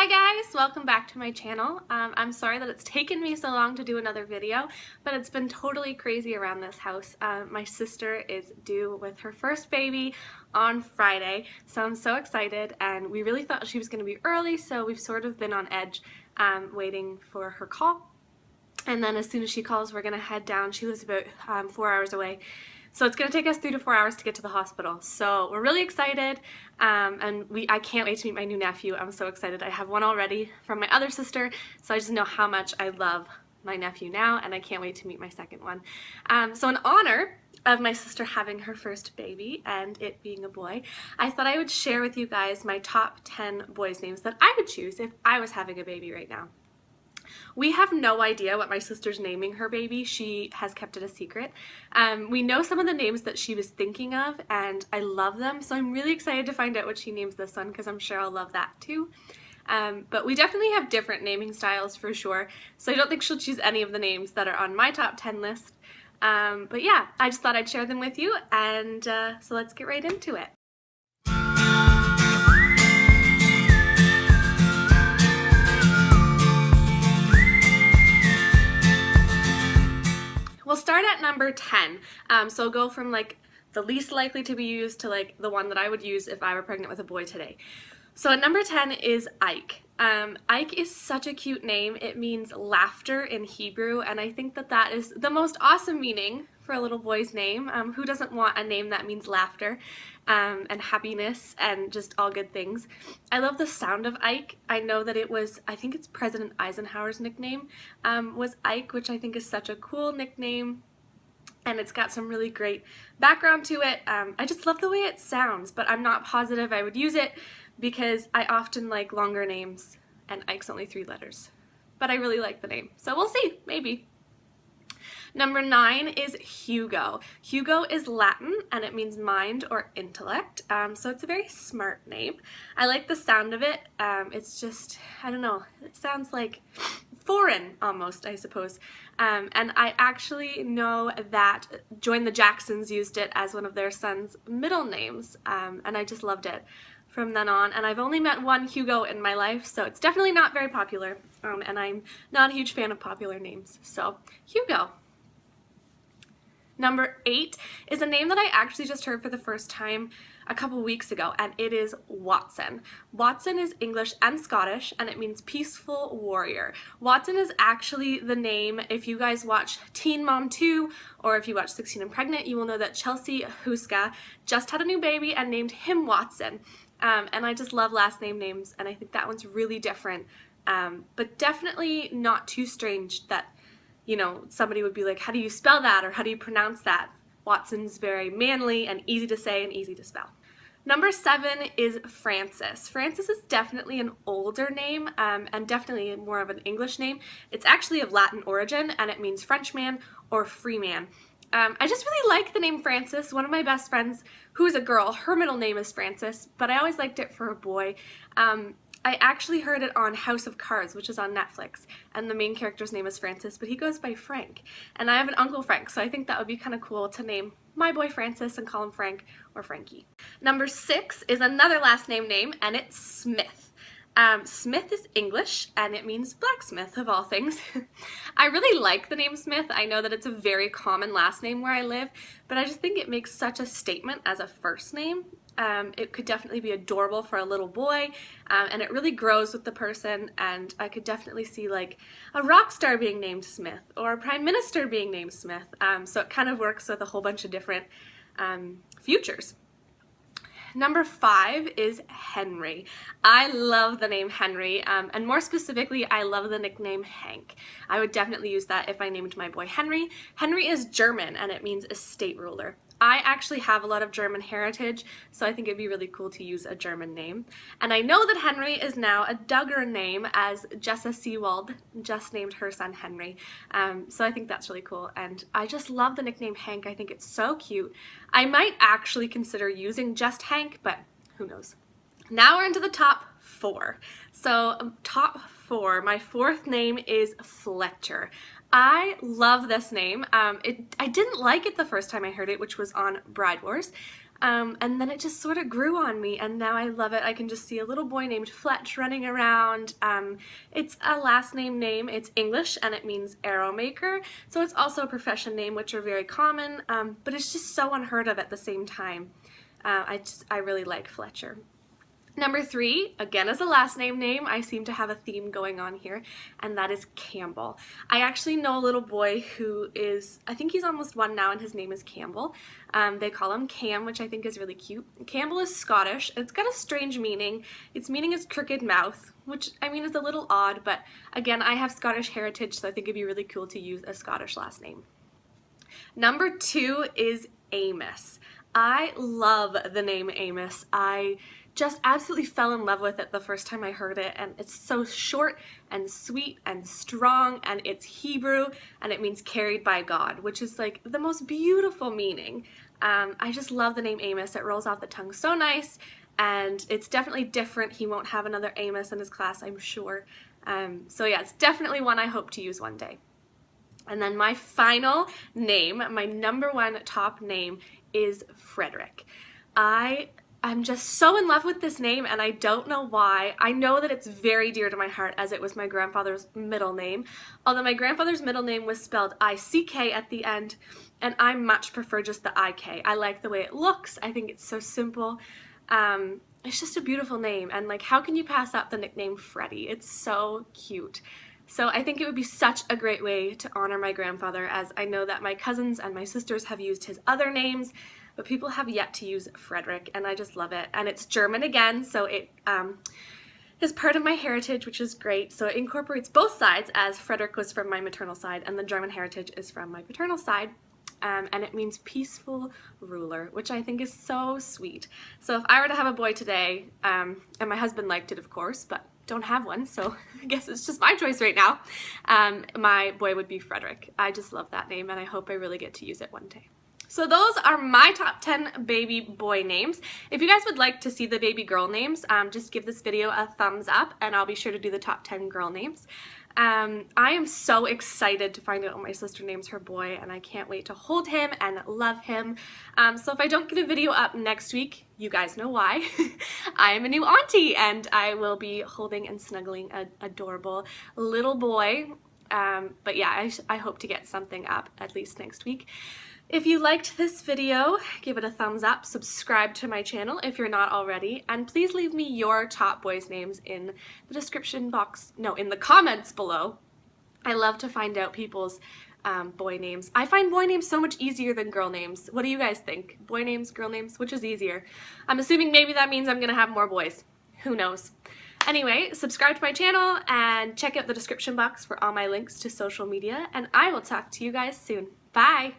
Hi guys, welcome back to my channel. I'm sorry that it's taken me so long to do another video, but it's been totally crazy around this house. My sister is due with her first baby on Friday, so I'm so excited, and we really thought she was going to be early, so we've sort of been on edge waiting for her call. And then as soon as she calls, we're going to head down. She lives about 4 hours away. So it's going to take us 3 to 4 hours to get to the hospital. So we're really excited, and I can't wait to meet my new nephew. I'm so excited. I have one already from my other sister, so I just know how much I love my nephew now, and I can't wait to meet my second one. So in honor of my sister having her first baby and it being a boy, I thought I would share with you guys my top 10 boys' names that I would choose if I was having a baby right now. We have no idea what my sister's naming her baby. She has kept it a secret. We know some of the names that she was thinking of, and I love them, so I'm really excited to find out what she names this one, because I'm sure I'll love that too. But we definitely have different naming styles for sure, so I don't think she'll choose any of the names that are on my top 10 list. But yeah, I just thought I'd share them with you, and so let's get right into it. We'll start at number 10, so I'll go from like the least likely to be used to like the one that I would use if I were pregnant with a boy today. So at number 10 is Ike. Ike is such a cute name. It means laughter in Hebrew, and I think that that is the most awesome meaning for a little boy's name. Who doesn't want a name that means laughter and happiness and just all good things? I love the sound of Ike. I know that it was, I think it's President Eisenhower's nickname, was Ike, which I think is such a cool nickname. And it's got some really great background to it. I just love the way it sounds, but I'm not positive I would use it because I often like longer names, and Ike's only 3 letters. But I really like the name, so we'll see, maybe. Number 9 is Hugo. Hugo is Latin, and it means mind or intellect, so it's a very smart name. I like the sound of it. It's just, I don't know, it sounds like foreign almost, I suppose. And I actually know that Join the Jacksons used it as one of their sons' middle names, and I just loved it from then on. And I've only met one Hugo in my life, so it's definitely not very popular, and I'm not a huge fan of popular names, so Hugo. Number 8 is a name that I actually just heard for the first time a couple weeks ago, and it is Watson. Watson is English and Scottish, and it means peaceful warrior. Watson is actually the name, if you guys watch Teen Mom 2 or if you watch 16 and Pregnant, you will know that Chelsea Huska just had a new baby and named him Watson. And I just love last name names, and I think that one's really different, but definitely not too strange that, you know, somebody would be like, how do you spell that, or how do you pronounce that? Watson's very manly and easy to say and easy to spell. Number 7 is Francis. Francis is definitely an older name, and definitely more of an English name. It's actually of Latin origin, and it means Frenchman or free man. I just really like the name Francis. One of my best friends, who is a girl, her middle name is Francis, but I always liked it for a boy. I actually heard it on House of Cards, which is on Netflix, and the main character's name is Francis, but he goes by Frank. And I have an uncle Frank, so I think that would be kind of cool to name my boy Francis and call him Frank or Frankie. Number 6 is another last name, and it's Smith. Smith is English, and it means blacksmith, of all things. I really like the name Smith. I know that it's a very common last name where I live, but I just think it makes such a statement as a first name. It could definitely be adorable for a little boy, and it really grows with the person, and I could definitely see like a rock star being named Smith or a prime minister being named Smith, so it kind of works with a whole bunch of different futures. Number 5 is Henry. I love the name Henry, and more specifically, I love the nickname Hank. I would definitely use that if I named my boy Henry. Henry is German, and it means estate ruler. I actually have a lot of German heritage, so I think it'd be really cool to use a German name. And I know that Henry is now a Duggar name, as Jessa Seawald just named her son Henry. So I think that's really cool, and I just love the nickname Hank. I think it's so cute. I might actually consider using just Hank, but who knows. Now we're into the top 4. So top 4, my 4th name is Fletcher. I love this name. I didn't like it the first time I heard it, which was on Bride Wars. And then it just sort of grew on me, and now I love it. I can just see a little boy named Fletcher running around. It's a last name. It's English and it means arrow maker, so it's also a profession name, which are very common, but it's just so unheard of at the same time. I really like Fletcher. Number 3, again as a last name, I seem to have a theme going on here, and that is Campbell. I actually know a little boy who is, I think he's almost 1 now, and his name is Campbell. They call him Cam, which I think is really cute. Campbell is Scottish. It's got a strange meaning. Its meaning is crooked mouth, which I mean is a little odd, but again, I have Scottish heritage, so I think it'd be really cool to use a Scottish last name. Number 2 is Amos. I love the name Amos. I just absolutely fell in love with it the first time I heard it, and it's so short and sweet and strong, and it's Hebrew, and it means carried by God, which is like the most beautiful meaning. I just love the name Amos. It rolls off the tongue so nice, and it's definitely different. He won't have another Amos in his class, I'm sure. So yeah, it's definitely one I hope to use one day. And then my final name, my number 1 top name, is Frederick. I'm just so in love with this name, and I don't know why. I know that it's very dear to my heart, as it was my grandfather's middle name, although my grandfather's middle name was spelled I-C-K at the end, and I much prefer just the I-K. I like the way it looks. I think it's so simple. It's just a beautiful name, and like, how can you pass up the nickname Freddy? It's so cute. So I think it would be such a great way to honor my grandfather, as I know that my cousins and my sisters have used his other names, but people have yet to use Frederick, and I just love it. And it's German again, so it is part of my heritage, which is great. So it incorporates both sides, as Frederick was from my maternal side and the German heritage is from my paternal side. And it means peaceful ruler, which I think is so sweet. So if I were to have a boy today, and my husband liked it, of course, but don't have one, so I guess it's just my choice right now, my boy would be Frederick. I just love that name, and I hope I really get to use it one day. So those are my top 10 baby boy names. If you guys would like to see the baby girl names, just give this video a thumbs up, and I'll be sure to do the top 10 girl names. I am so excited to find out what my sister names her boy, and I can't wait to hold him and love him. So if I don't get a video up next week, you guys know why. I am a new auntie, and I will be holding and snuggling an adorable little boy. But yeah, I hope to get something up at least next week. If you liked this video, give it a thumbs up, subscribe to my channel if you're not already, and please leave me your top boys' names in the description box, no, in the comments below. I love to find out people's boy names. I find boy names so much easier than girl names. What do you guys think? Boy names, girl names, which is easier? I'm assuming maybe that means I'm gonna have more boys. Who knows? Anyway, subscribe to my channel and check out the description box for all my links to social media, and I will talk to you guys soon. Bye!